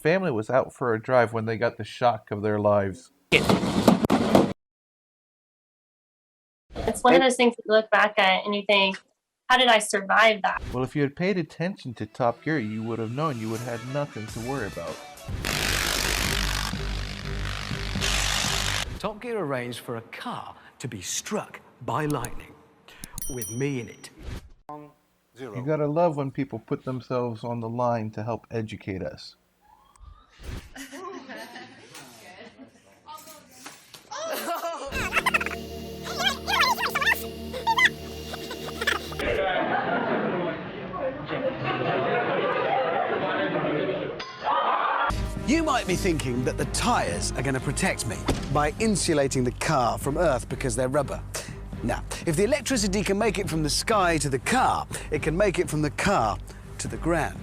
family was out for a drive when they got the shock of their lives. It's one of those things that you look back at and you think, how did I survive that? Well, if you had paid attention to Top Gear, you would have known you would have had nothing to worry about. Top Gear arranged for a car to be struck by lightning, with me in it. You gotta love when people put themselves on the line to help educate us. You might be thinking that the tyres are going to protect me by insulating the car from Earth because they're rubber. Now, if the electricity can make it from the sky to the car, it can make it from the car to the ground.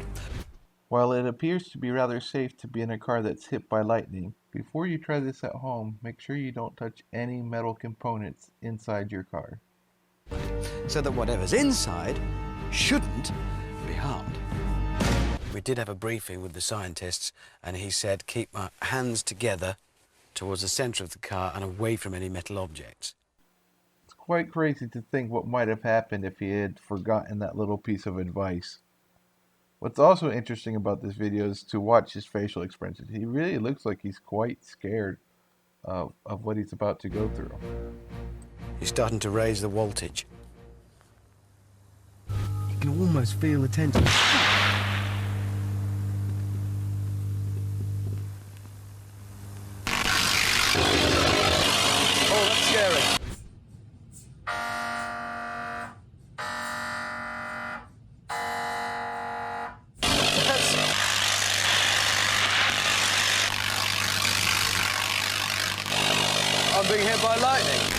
While it appears to be rather safe to be in a car that's hit by lightning, before you try this at home, make sure you don't touch any metal components inside your car, So that whatever's inside shouldn't be harmed. We did have a briefing with the scientists, and he said keep my hands together towards the centre of the car and away from any metal objects. It's quite crazy to think what might have happened if he had forgotten that little piece of advice. What's also interesting about this video is to watch his facial expressions. He really looks like he's quite scared of what he's about to go through. He's starting to raise the voltage. You can almost feel the tension. Oh, that's scary. I'm being hit by lightning.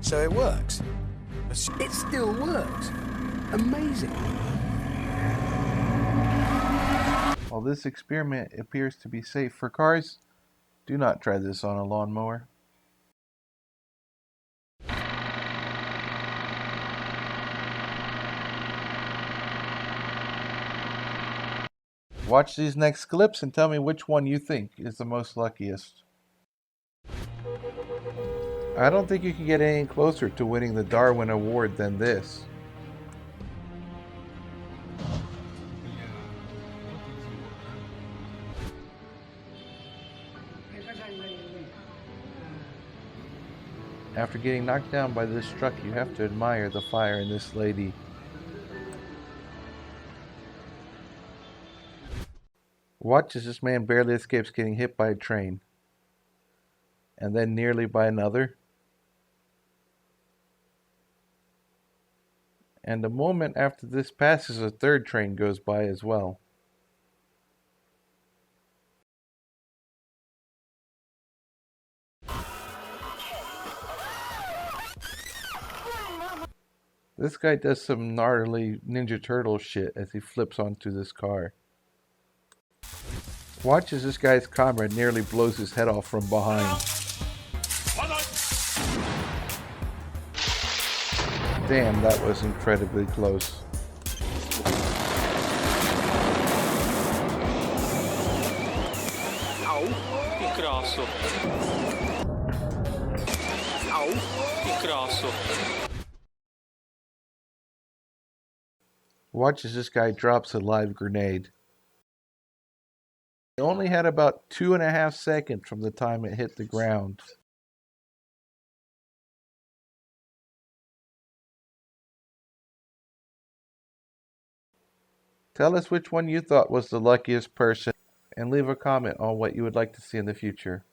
So it works. It still works. Amazing. While this experiment appears to be safe for cars, do not try this on a lawnmower. Watch these next clips and tell me which one you think is the most luckiest. I don't think you can get any closer to winning the Darwin Award than this. After getting knocked down by this truck, you have to admire the fire in this lady. Watch as this man barely escapes getting hit by a train, and then nearly by another. And a moment after this passes, a third train goes by as well. This guy does some gnarly Ninja Turtle shit as he flips onto this car. Watch as this guy's comrade nearly blows his head off from behind. Damn, that was incredibly close. Au, che grasso. Au, che grasso. Watch as this guy drops a live grenade. It only had about 2.5 seconds from the time it hit the ground. Tell us which one you thought was the luckiest person, and leave a comment on what you would like to see in the future.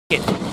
It.